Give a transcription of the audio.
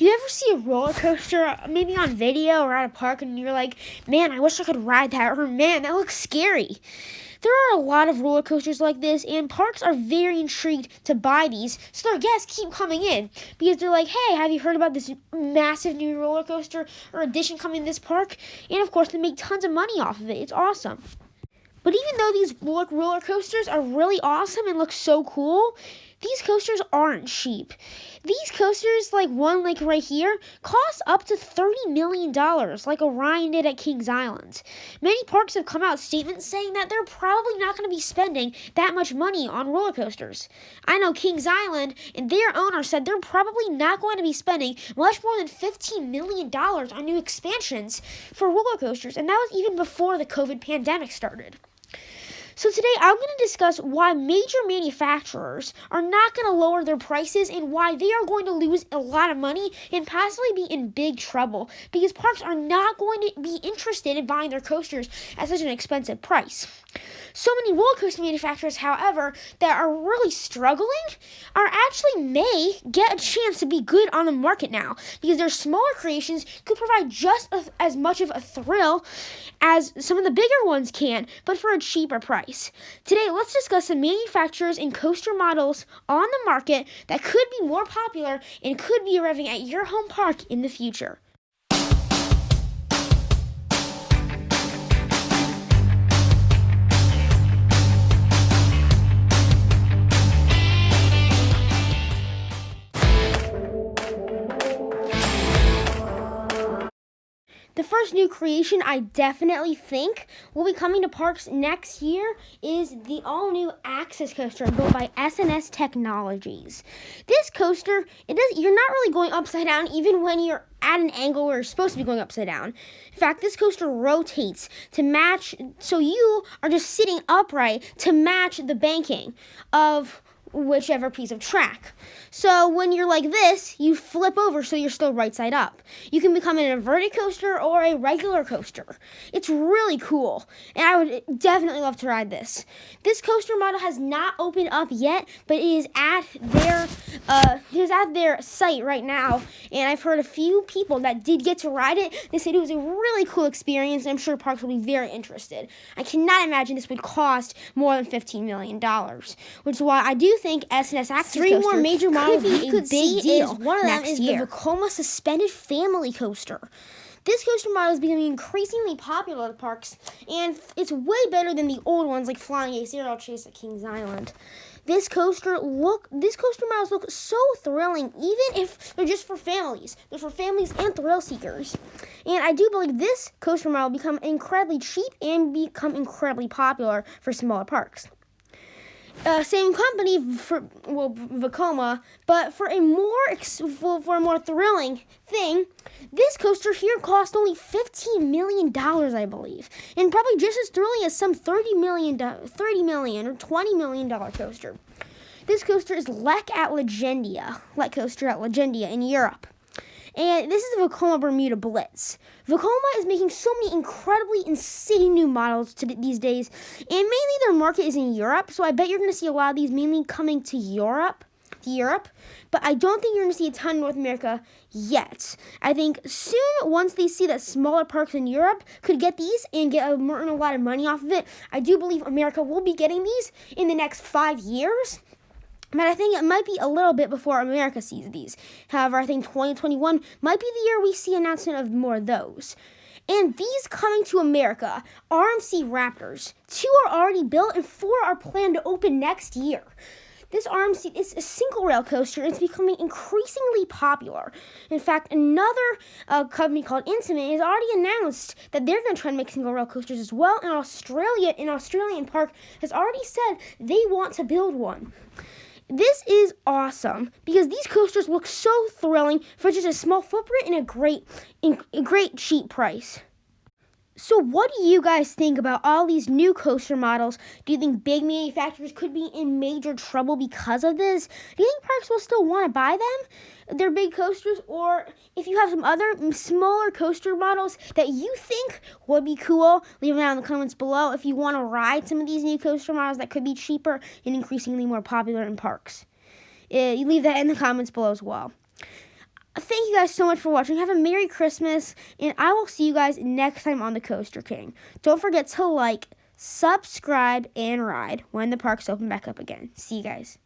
Do you ever see a roller coaster, maybe on video or at a park, and you're like, man, I wish I could ride that, or man, that looks scary? There are a lot of roller coasters like this, and parks are very intrigued to buy these, so their guests keep coming in because they're like, hey, have you heard about this massive new roller coaster or addition coming to this park? And of course, they make tons of money off of it. It's awesome. But even though these roller coasters are really awesome and look so cool, these coasters aren't cheap. These coasters, like one like right here, cost up to $30 million, like Orion did at Kings Island. Many parks have come out statements saying that they're probably not going to be spending that much money on roller coasters. I know Kings Island and their owner said they're probably not going to be spending much more than $15 million on new expansions for roller coasters, and that was even before the COVID pandemic started. So today I'm going to discuss why major manufacturers are not going to lower their prices and why they are going to lose a lot of money and possibly be in big trouble because parks are not going to be interested in buying their coasters at such an expensive price. So many roller coaster manufacturers, however, that are really struggling are actually may get a chance to be good on the market now because their smaller creations could provide just as much of a thrill as some of the bigger ones can, but for a cheaper price. Today, let's discuss the manufacturers and coaster models on the market that could be more popular and could be arriving at your home park in the future. The first new creation I definitely think will be coming to parks next year is the all-new Axis coaster built by S&S Technologies. This coaster, you're not really going upside down even when you're at an angle where you're supposed to be going upside down. In fact, this coaster rotates to match, so you are just sitting upright to match the banking of whichever piece of track. So when you're like this, you flip over so you're still right side up. You can become an inverted coaster or a regular coaster. It's really cool, and I would definitely love to ride this. This coaster model has not opened up yet, but it is at their site right now, and I've heard a few people that did get to ride it. They said it was a really cool experience, and I'm sure parks will be very interested. I cannot imagine this would cost more than $15 million, which is why I do think S&S Axis Three more major models we could see deal. One of them is the Vekoma Suspended Family Coaster. This coaster model is becoming increasingly popular at parks, and it's way better than the old ones like Flying Ace Aerial Chase at Kings Island. These coaster models look so thrilling, even if they're just for families. They're for families and thrill seekers. And I do believe this coaster model will become incredibly cheap and become incredibly popular for smaller parks. Same company Vekoma, but for a more thrilling thing, this coaster here cost only $15 million, I believe, and probably just as thrilling as some $30 million or $20 million coaster. This coaster is Lek Coaster at Legendia in Europe. And this is the Vekoma Bermuda Blitz. Vekoma is making so many incredibly insane new models these days, and mainly their market is in Europe, so I bet you're going to see a lot of these mainly coming to Europe, but I don't think you're going to see a ton in North America yet. I think soon, once they see that smaller parks in Europe could get these and earn a lot of money off of it, I do believe America will be getting these in the next 5 years. But I think it might be a little bit before America sees these. However, I think 2021 might be the year we see announcement of more of those. And these coming to America, RMC Raptors. 2 are already built and 4 are planned to open next year. This RMC is a single rail coaster. It's becoming increasingly popular. In fact, another company called Intamin has already announced that they're going to try to make single rail coasters as well. And Australia, an Australian park, has already said they want to build one. This is awesome because these coasters look so thrilling for just a small footprint and a great cheap price. So what do you guys think about all these new coaster models? Do you think big manufacturers could be in major trouble because of this? Do you think parks will still want to buy them, their big coasters? Or if you have some other smaller coaster models that you think would be cool, leave them down in the comments below if you want to ride some of these new coaster models that could be cheaper and increasingly more popular in parks. You leave that in the comments below as well. Thank you guys so much for watching. Have a Merry Christmas, and I will see you guys next time on the Coaster King. Don't forget to like, subscribe, and ride when the parks open back up again. See you guys.